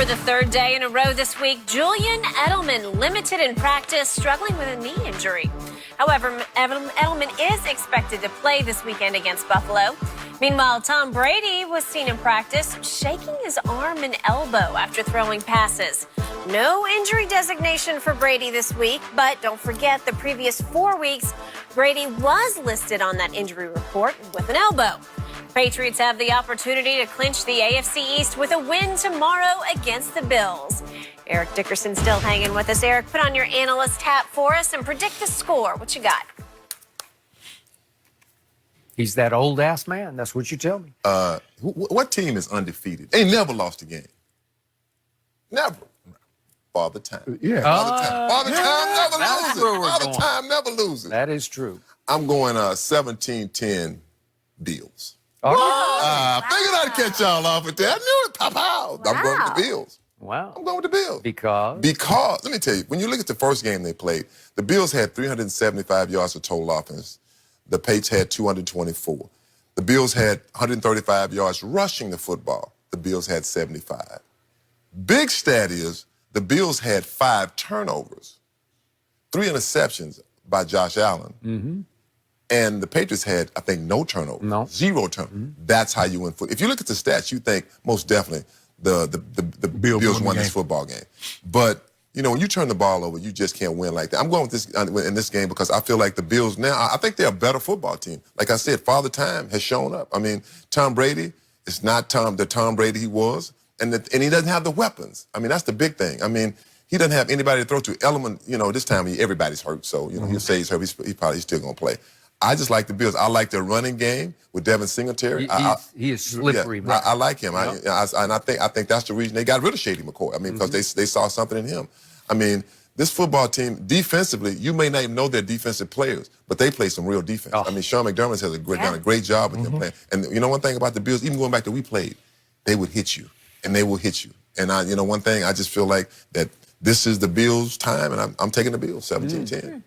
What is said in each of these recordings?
For the third day in a row this week, Julian Edelman limited in practice, struggling with a knee injury. However, Edelman is expected to play this weekend against Buffalo. Meanwhile, Tom Brady was seen in practice shaking his arm and elbow after throwing passes. No injury designation for Brady this week, but don't forget the previous 4 weeks, Brady was listed on that injury report with an elbow. Patriots have the opportunity to clinch the AFC East with a win tomorrow against the Bills. Eric Dickerson still hanging with us. Eric, put on your analyst hat for us and predict the score. What you got? He's that old-ass man. That's what you tell me. What team is undefeated? They never lost a game. Never. Father Time. Yeah. Father Time never loses. Father Time never loses. That is true. I'm going 17-10 Bills. All right. I figured I'd catch y'all off with that. I knew it. Pow. I'm going with the Bills. Wow. I'm going with the Bills. Because? Because, let me tell you, when you look at the first game they played, the Bills had 375 yards of total offense. The Patriots had 224. The Bills had 135 yards rushing the football. The Bills had 75. Big stat is the Bills had 5 turnovers, 3 interceptions by Josh Allen. Mm-hmm. And the Patriots had, I think, no turnovers. No. 0 turnovers. Mm-hmm. That's how you win football. If you look at the stats, you think most definitely the Bills won this football game. But, you know, when you turn the ball over, you just can't win like that. I'm going with this in this game because I feel like the Bills now, I think they're a better football team. Like I said, Father Time has shown up. I mean, Tom Brady is not the Tom Brady he was, and he doesn't have the weapons. I mean, that's the big thing. I mean, he doesn't have anybody to throw to. Edelman, you know, this time everybody's hurt, so, you know, he'll say he's hurt. He's probably still going to play. I just like the Bills. I like their running game with Devin Singletary. He is slippery. Yeah, I like him. Yep. And I think that's the reason they got rid of Shady McCoy. I mean, because they saw something in him. I mean, this football team, defensively, you may not even know they're defensive players, but they play some real defense. I mean, Sean McDermott has done a great job with them playing. And you know one thing about the Bills, even going back to we played, they would hit you, and they will hit you. And you know one thing, I just feel like that this is the Bills' time, and I'm taking the Bills, 17-10.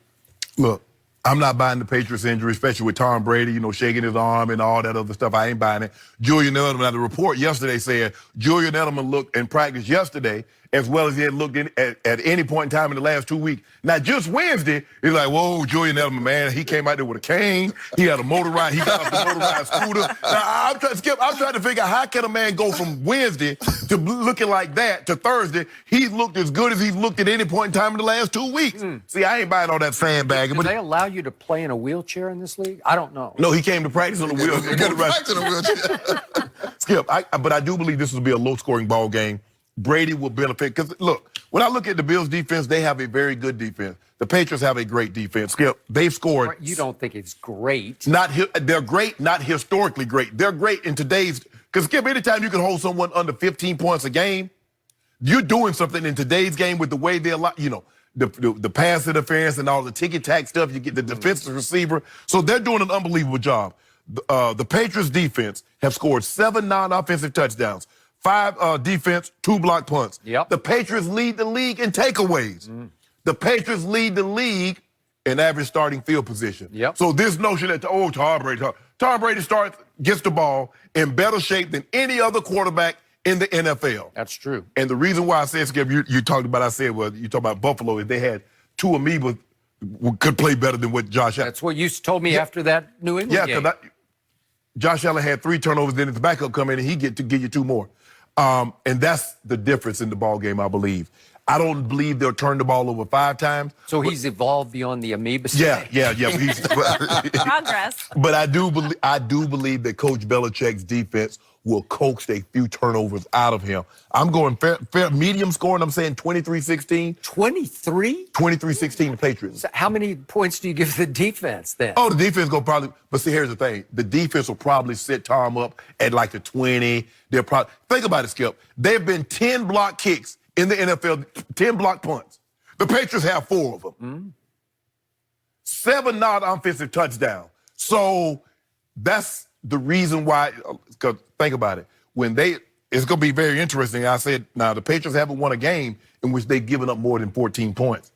Look, I'm not buying the Patriots injury, especially with Tom Brady, you know, shaking his arm and all that other stuff. I ain't buying it. Julian Edelman, now the report yesterday said Julian Edelman looked in practice yesterday as well as he had looked at any point in time in the last 2 weeks. Now, just Wednesday, he's like, whoa, Julian Edelman, man, he came out there with a cane. He had a motorized, he got off the motorized scooter. Now, I'm trying to figure out how can a man go from Wednesday to looking like that to Thursday. He's looked as good as he's looked at any point in time in the last 2 weeks. See, I ain't buying all that sandbagging. Do they allow you to play in a wheelchair in this league? I don't know. No, he came to practice on the wheelchair. He came to practice on the wheelchair. Skip, but I do believe this will be a low-scoring ball game. Brady will benefit. Because, look, when I look at the Bills' defense, they have a very good defense. The Patriots have a great defense. Skip, they've scored. You don't think it's great? They're great, not historically great. They're great in today's. Because, Skip, anytime you can hold someone under 15 points a game, you're doing something in today's game with the way they're, you know, the pass interference and all the ticky-tack stuff. You get the defensive receiver. So they're doing an unbelievable job. The Patriots' defense have scored 7 non-offensive touchdowns. 5 defense, 2 block punts. Yep. The Patriots lead the league in takeaways. The Patriots lead the league in average starting field position. Yep. So this notion that, Tom Brady gets the ball in better shape than any other quarterback in the NFL. That's true. And the reason why I said, Skip, you talked about, you talked about Buffalo, if they had 2 amoebas could play better than what Josh Allen. That's what you told me after that New England game. Because Josh Allen had 3 turnovers, then his backup come in and he get to give you 2 more. And that's the difference in the ball game, I believe. I don't believe they'll turn the ball over 5 times. So he's evolved beyond the amoeba stage. Yeah. Progress. But I do believe that Coach Belichick's defense will coax a few turnovers out of him. I'm going fair medium scoring. I'm saying 23-16. 23? 23-16 the Patriots. So how many points do you give the defense then? Oh, the defense will probably, but see, here's the thing. The defense will probably set Tom up at like the 20. They'll probably, think about it, Skip. There have been 10 block kicks in the NFL, 10 block punts. The Patriots have 4 of them. 7 non-offensive touchdowns. So that's the reason why, because think about it. It's going to be very interesting. I said, now the Patriots haven't won a game in which they've given up more than 14 points.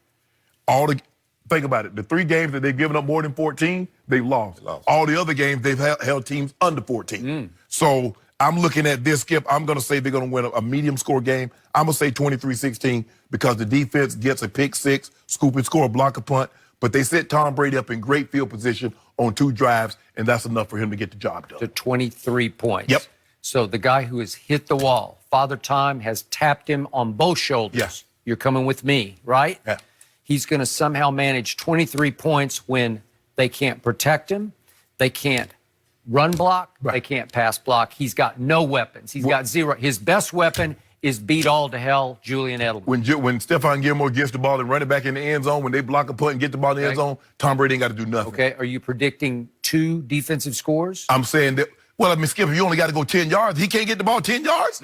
Think about it. The 3 games that they've given up more than 14, they've lost. All the other games, they've held teams under 14. So I'm looking at this, Skip. I'm going to say they're going to win a medium score game. I'm going to say 23-16 because the defense gets a pick six, scoop and score, block a punt. But they set Tom Brady up in great field position on 2 drives, and that's enough for him to get the job done. To 23 points. Yep. So the guy who has hit the wall, Father Time has tapped him on both shoulders. Yes. You're coming with me, right? Yeah. He's going to somehow manage 23 points when they can't protect him, they can't run block, they can't pass block. He's got no weapons. He's got zero. His best weapon is beat all to hell, Julian Edelman. When Stephon Gilmore gets the ball and run it back in the end zone, when they block a punt and get the ball in the end zone, Tom Brady ain't got to do nothing. Okay, are you predicting 2 defensive scores? I'm saying that, well, I mean, Skip, you only got to go 10 yards. He can't get the ball 10 yards?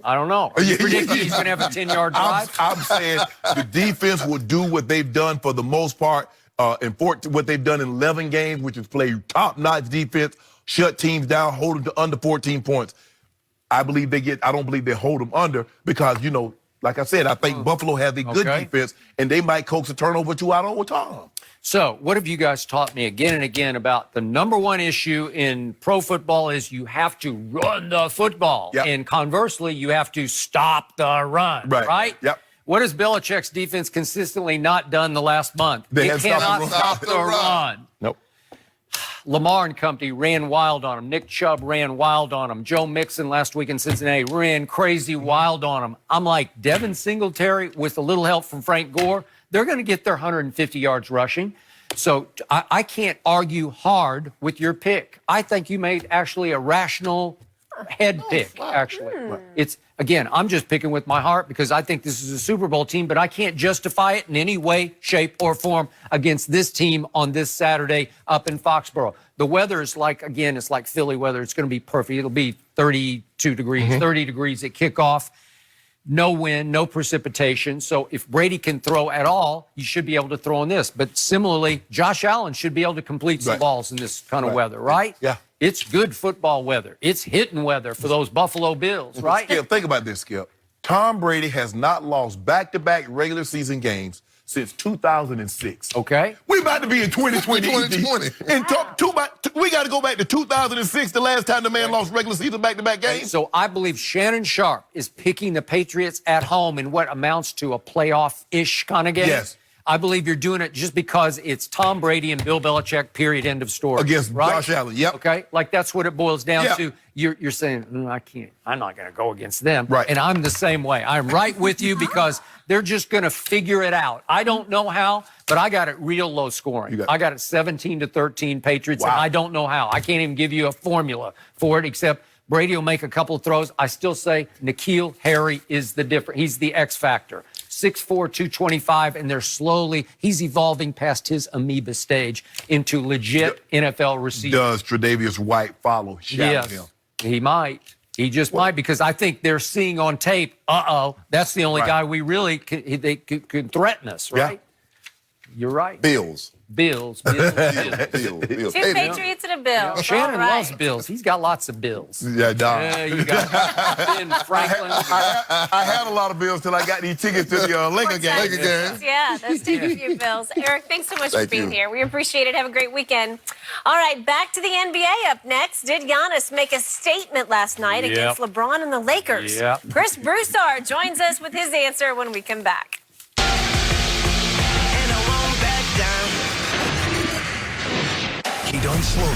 I don't know. Are you predicting he's going to have a 10-yard drive? I'm saying the defense will do what they've done for the most part what they've done in 11 games, which is play top-notch defense, shut teams down, hold them to under 14 points. I don't believe they hold them under because, you know, like I said, I think Buffalo has a good defense, and they might coax a turnover two out over Tom. So what have you guys taught me again and again about the number one issue in pro football is you have to run the football. Yep. And conversely, you have to stop the run, right? Yep. What has Belichick's defense consistently not done the last month? They cannot stop the run. Nope. Lamar and company ran wild on him. Nick Chubb ran wild on him. Joe Mixon last week in Cincinnati ran crazy wild on him. I'm like, Devin Singletary with a little help from Frank Gore, they're going to get their 150 yards rushing. So I can't argue hard with your pick. I think you made actually a rational head pick, actually. It's, again, I'm just picking with my heart because I think this is a Super Bowl team, but I can't justify it in any way, shape, or form against this team on this Saturday up in Foxborough. The weather is like, again, it's like Philly weather. It's going to be perfect. It'll be 32 degrees, 30 degrees at kickoff. No wind, no precipitation. So if Brady can throw at all, you should be able to throw in this. But similarly, Josh Allen should be able to complete some balls in this kind of weather, right? Yeah. It's good football weather. It's hitting weather for those Buffalo Bills, right? Skip, think about this, Skip. Tom Brady has not lost back-to-back regular season games since 2006. Okay. We about to be in 2020. 2020. And we got to go back to 2006, the last time the man lost regular season back-to-back games. So I believe Shannon Sharp is picking the Patriots at home in what amounts to a playoff-ish kind of game. Yes. I believe you're doing it just because it's Tom Brady and Bill Belichick, period, end of story. Against right? Josh Allen, yep. Okay, like that's what it boils down to. You're saying, I can't, I'm not going to go against them. Right. And I'm the same way. I'm right with you because they're just going to figure it out. I don't know how, but I got it real low scoring. I got it 17-13 Patriots, and I don't know how. I can't even give you a formula for it except Brady will make a couple of throws. I still say N'Keal Harry is the difference. He's the X factor. 6'4", 225, and he's evolving past his amoeba stage into legit NFL receiver. Does Tre'Davious White follow him? He might. He just might because I think they're seeing on tape, that's the only guy we really can threaten us, right? Yeah. You're right. Bills. Bills. Two Patriots and a Bill. Shannon loves Bills. He's got lots of Bills. Yeah, dog. You got Ben Franklin. I had a lot of Bills till I got these tickets to the Laker game. Yeah, let's take a few Bills. Eric, thanks so much for being here. We appreciate it. Have a great weekend. All right, back to the NBA up next. Did Giannis make a statement last night against LeBron and the Lakers? Yeah. Chris Broussard joins us with his answer when we come back. He done slow